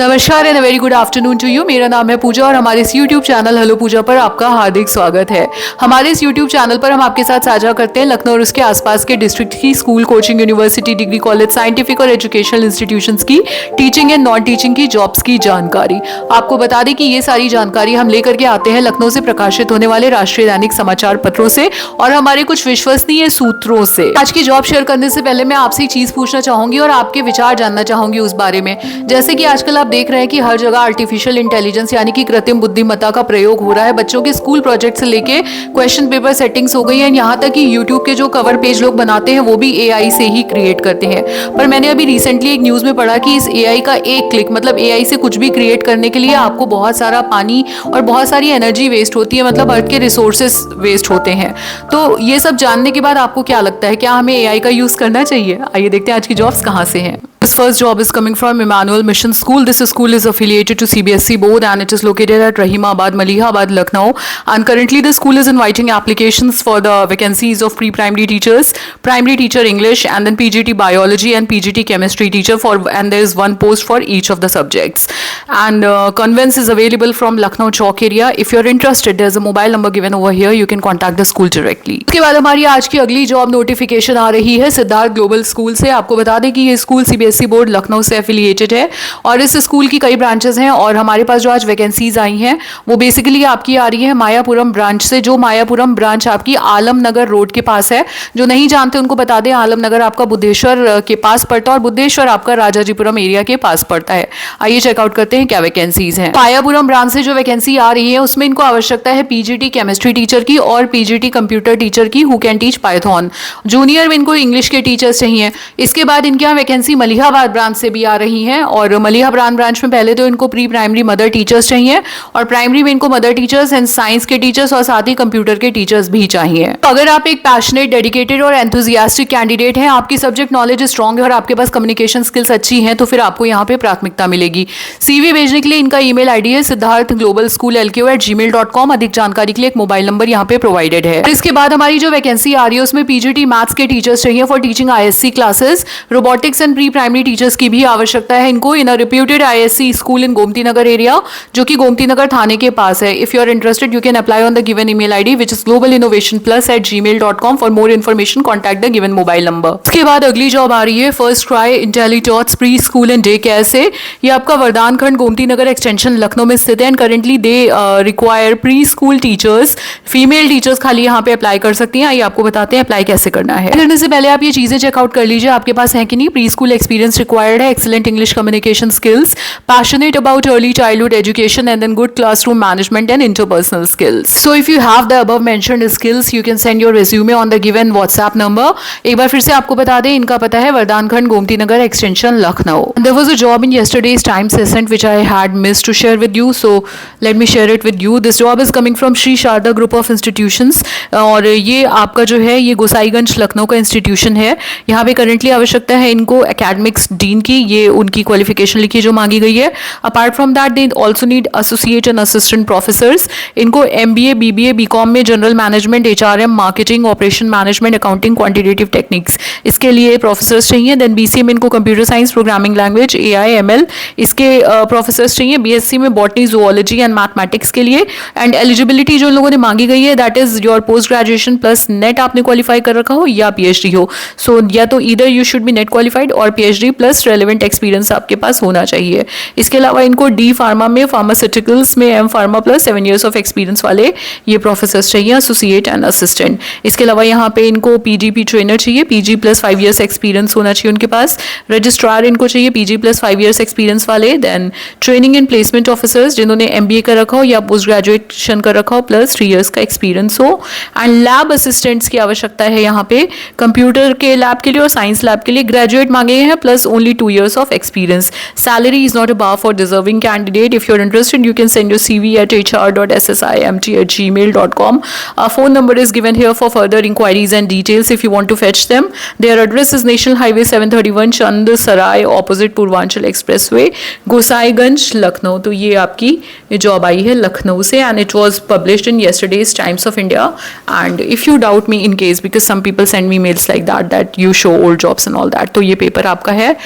नमस्कार and very good afternoon to you. मेरा नाम है पूजा और हमारे इस यूट्यूब चैनल हेलो पूजा पर आपका हार्दिक स्वागत है। हमारे इस यूट्यूब चैनल पर हम आपके साथ साझा करते हैं लखनऊ और उसके आसपास के डिस्ट्रिक्ट की school, coaching, university, degree college, scientific और एजुकेशनल इंस्टीट्यूशंस की टीचिंग एंड नॉन टीचिंग की जॉब्स की जानकारी। आपको बता दें कि ये सारी जानकारी हम लेकर के आते हैं लखनऊ से प्रकाशित होने वाले राष्ट्रीय दैनिक समाचार पत्रों से और हमारे कुछ विश्वसनीय सूत्रों से। आज की जॉब शेयर करने से पहले मैं आपसे एक चीज पूछना चाहूंगी और आपके विचार जानना चाहूंगी उस बारे में। जैसे कि आजकल आप देख रहे हैं कि हर जगह आर्टिफिशियल इंटेलिजेंस यानी कि कृत्रिम बुद्धिमत्ता का प्रयोग हो रहा है। बच्चों के स्कूल प्रोजेक्ट से लेके क्वेश्चन पेपर सेटिंग्स हो गई है, यहाँ तक कि यूट्यूब के जो कवर पेज लोग बनाते हैं वो भी एआई से ही क्रिएट करते हैं। पर मैंने अभी रिसेंटली एक न्यूज में पढ़ा कि इस एआई का एक क्लिक मतलब एआई से कुछ भी क्रिएट करने के लिए आपको बहुत सारा पानी और बहुत सारी एनर्जी वेस्ट होती है, मतलब अर्थ के रिसोर्सेस वेस्ट होते हैं। तो ये सब जानने के बाद आपको क्या लगता है, क्या हमें एआई का यूज करना चाहिए? आइए देखते हैं आज की जॉब्स कहाँ से हैं। This first job is coming from Emmanuel Mission School. This school is affiliated to CBSE board and it is located at Rahimabad, Malihabad, Lucknow. And currently the school is inviting applications for the vacancies of pre-primary teachers, primary teacher English, and then PGT biology and PGT chemistry teacher and there is one post for each of the subjects. And conveyance is available from Lucknow Chowk area. If you're interested, there's a mobile number given over here. You can contact the school directly. उसके बाद हमारी आज की अगली job notification आ रही है Siddharth global school से। आपको बता दें कि ये स्कूल सीबीएसई बोर्ड लखनऊ से एफिलिएटेड है और इस स्कूल की कई ब्रांचेस हैं और हमारे पास जो आज वैकेंसीज आई हैं वो बेसिकली आपकी आ रही है मायापुरम ब्रांच से। जो मायापुरम ब्रांच आपकी आलम नगर रोड के पास है। जो नहीं जानते उनको बता दें, आलम नगर आपका बुद्धेश्वर के पास पड़ता है और बुद्धेश्वर आपका राजाजीपुरम एरिया के पास पड़ता है। आइए चेकआउट करते हैं क्या वैकेंसीज हैं। मायापुरम ब्रांच से जो वैकेंसी आ रही है उसमें इनको आवश्यकता है पीजीटी केमिस्ट्री टीचर की और पीजीटी कंप्यूटर टीचर की who can teach Python. Junior में इनको इंग्लिश के टीचर्स चाहिए। इसके बाद इनके यहाँ वैकेंसी मलिहाबाद ब्रांच से भी आ रही है और मलिहाबाद ब्रांच में पहले तो इनको प्री प्राइमरी मदर टीचर्स चाहिए और प्राइमरी में इनको मदर टीचर्स एंड साइंस के टीचर्स और साथ ही कंप्यूटर के टीचर्स भी चाहिए। तो अगर आप एक पैशनेट, डेडिकेटेड और एंथुजियास्टिक कैंडिडेट हैं, आपकी सब्जेक्ट नॉलेज स्ट्रांग है और आपके पास कम्युनिकेशन स्किल्स अच्छी हैं, तो फिर आपको यहाँ पे प्राथमिकता मिलेगी। सीवी भेजने के लिए इनका ईमेल आईडी है siddharthglobalschool@gmail.com। अधिक जानकारी के लिए एक मोबाइल नंबर यहाँ पे प्रोवाइडेड है। इसके बाद हमारी जो वैकेंसी आ रही है उसमें पीजीटी मैथ्स के टीचर्स चाहिए for teaching ISC classes, robotics and pre primary teachers की भी आवश्यकता है इनको in a reputed ISC school in Gomti Nagar area, जो कि गोमती नगर थाने के पास है। If you are interested you can apply on the given email ID which is globalinnovationplus@gmail.com। For more information contact the given mobile number. इसके बाद अगली जॉब आ रही है first cry Intellitots preschool and day care से। ये आपका वरदान खंड गोमती नगर एक्सटेंशन लखनऊ में स्थित है and currently they require pre school teachers. Female teachers खाली यहाँ पे अप्लाई कर सकती हैं। आइए आपको बताते हैं अप्लाई कैसे करना है। करने से पहले आप ये चीजें चेकआउट कर लीजिए आपके पास है कि नहीं। प्री स्कूल एक्सपीरियंस रिक्वायर्ड है, excellent English communication skills, passionate about early childhood education and then good classroom management and interpersonal skills. So if you have the above mentioned skills you can send your resume on the given WhatsApp number. एक बार फिर से आपको बता दें इनका पता है Vardan Khand Gomti Nagar extension Lucknow. There was a job in yesterday's Times Ascent which I had missed to share with you, so let me share it with you. This job is coming from Sri Sharda Group of Institutions और ये आपका जो है ये गोसाईगंज लखनऊ का institution है। यहाँ पे करेंटली आवश्यकता है इनको एकेडमिक्स डीन की, ये उनकी क्वालिफिकेशन लिखी जो मांगी गई है। Apart from that they also need associate and assistant professors. इनको एमबीए, बीबीए, बीकॉम में general management, HRM, marketing, operation management, accounting, quantitative techniques इसके लिए प्रोफेसर्स चाहिए। देन बीसीए में इनको computer science, programming language, AI, ML इसके professors चाहिए। BSc में बॉटनी, जूलॉजी एंड मैथमेटिक्स के लिए। एंड एलिजिबिलिटी जो लोगों ने मांगी गई है that is your post graduation plus NET आपने क्वालिफाई कर रखा हो या पीएचडी हो। सो या तो either you should be NET qualified और पीएचडी प्लस रेलेवेंट एक्सपीरियंस आपके पास होना चाहिए। इसके अलावा इनको डी फार्मा में, फार्मास्यूटिकल्स में M pharma plus 7 years of experience वाले ये प्रोफेसर्स चाहिए, एसोसिएट एंड असिस्टेंट। इसके अलावा यहाँ पे इनको पीजीपी ट्रेनर चाहिए, पीजी प्लस 5 years एक्सपीरियंस होना चाहिए उनके पास। रजिस्ट्रार इनको चाहिए पीजी प्लस 5 years एक्सपीरियंस वाले। Then training and placement officers जिन्होंने एमबीए कर रखा हो या पोस्ट ग्रेजुएशन कर रखा हो प्लस 3 years का एक्सपीरियंस हो। एंड लैब असिस्टेंट्स की आवश्यकता है यहाँ पे कंप्यूटर के लैब के लिए और साइंस लैब के लिए। ग्रेजुएट मांगे हैं plus only 2 years of experience. Salary is not a bar for deserving candidate. If you're interested, you can send your CV at hr.ssimt@gmail.com. Our phone number is given here for further inquiries and details if you want to fetch them. Their address is National Highway 731 Chand Sarai opposite Purvanchal Expressway, Gosaiganj, Lucknow. तो ये आपकी job आई है लखनऊ से and it was published in yesterday's Times of India. And if you doubt me in case because some people send me mails like that you show old jobs and all that, तो ये paper आपका है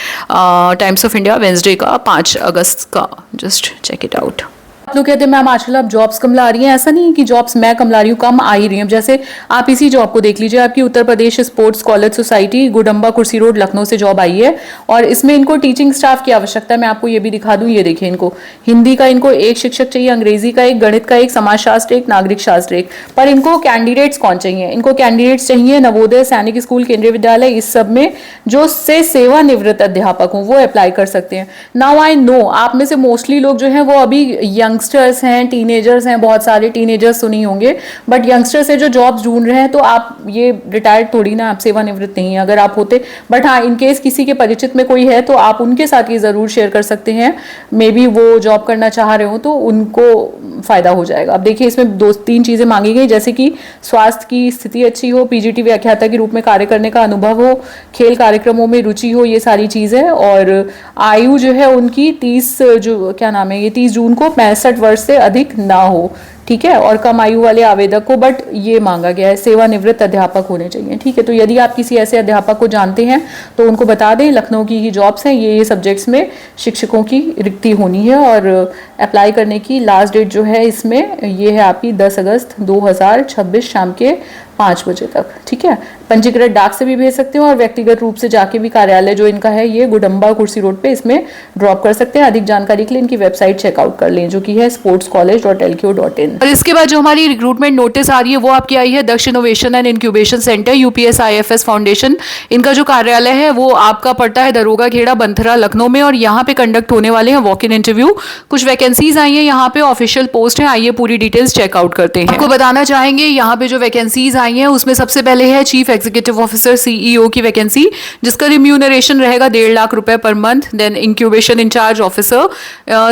times of India Wednesday का 5 अगस्त का। Just check it out. आप लोग कहते हैं मैम आजकल आप जॉब्स कम ला रही हैं, ऐसा नहीं है कि जॉब्स मैं कम ला रही हूँ, कम आ ही रही हैं। जैसे आप इसी जॉब को देख लीजिए, आपकी Uttar Pradesh sports college society Gudamba कुर्सी रोड लखनऊ से जॉब आई है और इसमें इनको टीचिंग स्टाफ की आवश्यकता है। मैं आपको ये भी दिखा दूं, ये देखिए, इनको हिंदी का इनको एक शिक्षक चाहिए, अंग्रेजी का एक, गणित का एक, समाजशास्त्र एक, नागरिक शास्त्र एक। पर इनको कैंडिडेट्स कौन चाहिए? इनको कैंडिडेट्स चाहिए नवोदय, सैनिक स्कूल, केंद्रीय विद्यालय, इस सब में जो से सेवानिवृत्त अध्यापक हों वो अप्लाई कर सकते हैं। नाउ आई नो आप में से मोस्टली लोग जो हैं वो अभी यंगस्टर्स हैं, टीनेजर्स हैं, बहुत सारे टीनेजर्स सुनी होंगे, बट यंगस्टर्स है जो जॉब्स ढूंढ रहे हैं, तो आप ये रिटायर्ड थोड़ी ना, आप सेवानिवृत्त नहीं है अगर आप होते। बट हाँ, इनकेस किसी के परिचित में कोई है तो आप उनके साथ ये जरूर शेयर कर सकते हैं, मे बी वो जॉब करना चाह रहे हो तो उनको फायदा हो जाएगा। अब देखिए इसमें 2-3 चीजें मांगी गई, जैसे कि स्वास्थ्य की स्थिति अच्छी हो, पीजीटी व्याख्याता के रूप में कार्य करने का अनुभव हो, खेल कार्यक्रमों में रुचि हो, ये सारी चीजें। और आयु जो है उनकी 30 ये 30 जून को 65 वर्ष से अधिक ना हो, ठीक है, और कम आयु वाले आवेदक को, बट ये मांगा गया है सेवानिवृत्त अध्यापक होने चाहिए, ठीक है। तो यदि आप किसी ऐसे अध्यापक को जानते हैं तो उनको बता दें, लखनऊ की ही जॉब्स हैं, ये सब्जेक्ट्स में शिक्षकों की रिक्ति होनी है और अप्लाई करने की लास्ट डेट जो है इसमें ये है आपकी 10 अगस्त 2026 शाम के 5 बजे तक, ठीक है। पंजीकृत डाक से भी भेज सकते हो और व्यक्तिगत रूप से जाके भी कार्यालय जो इनका है ये गुडम्बा कुर्सी रोड पे इसमें ड्रॉप कर सकते हैं। अधिक जानकारी के लिए इनकी वेबसाइट चेकआउट कर लें जो कि है sportscollege.lko.in। और इसके बाद जो हमारी रिक्रूटमेंट नोटिस आ रही है वो आपकी आई है Daksh innovation and incubation centre UPS IFS foundation. इनका जो कार्यालय है वो आपका पड़ता है दरोगा खेड़ा बंथरा लखनऊ में और यहाँ पे कंडक्ट होने वाले हैं वॉक इन इंटरव्यू। कुछ वैकेंसीज आई है यहाँ पे, ऑफिशियल पोस्ट है, आइए पूरी डिटेल्स चेकआउट करते हैं। आपको बताना चाहेंगे यहाँ पे जो वैकेंसीज आई है उसमें सबसे पहले है चीफ एग्जीक्यूटिव ऑफिसर CEO की वैकेंसी, जिसका रिम्यूनरेशन रहेगा 1.5 लाख रुपए per month. Then incubation incharge officer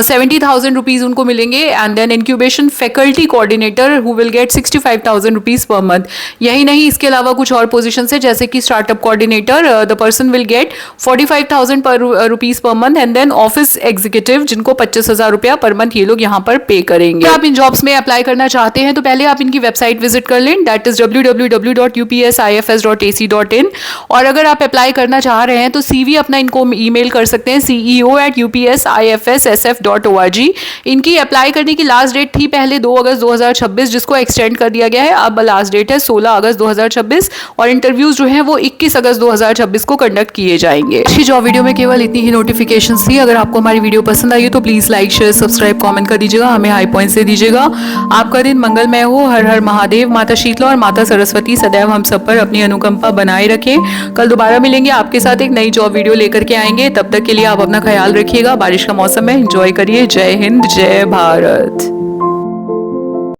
70,000 rupees उनको मिलेंगे and then incubation faculty coordinator who will get 65,000 rupees per month. यही नहीं, इसके अलावा कुछ और पोजीशन है जैसे कि startup coordinator, the person will get 45,000 rupees per month and then office executive जिनको 25,000 रुपया पर मंथ ये लोग यहाँ पर पे करेंगे। आप इन जॉब्स में अप्लाई करना चाहते हैं तो पहले आप इनकी वेबसाइट विजिट कर लें, दैट इज www.upsifs.ac.in। और अगर आप अप्लाई करना चाह रहे हैं तो CV अपना इनको ईमेल कर सकते हैं ceo@upsifssf.org। इनकी अप्लाई करने की लास्ट डेट थी पहले 2 अगस्त 2026 जिसको एक्सटेंड कर दिया गया है, अब लास्ट डेट है 16 अगस्त 2026 और इंटरव्यूज जो हैं वो 21 अगस्त 2026 को कंडक्ट किए जाएंगे। अच्छी जॉब वीडियो में केवल इतनी ही नोटिफिकेशन थी। अगर आपको हमारी वीडियो पसंद आई तो please like share subscribe comment कर दीजिएगा, हमें हाई पॉइंट से दीजिएगा। आपका दिन मंगलमय हो। हर हर महादेव। माता शीतला और माता सरस्वती सदैव हम सब पर अपनी अनुकंपा बनाए रखें। कल दोबारा मिलेंगे, आपके साथ एक नई जॉब वीडियो लेकर के आएंगे। तब तक के लिए आप अपना ख्याल रखिएगा। बारिश का मौसम है, एंजॉय करिए। जय हिंद, जय भारत।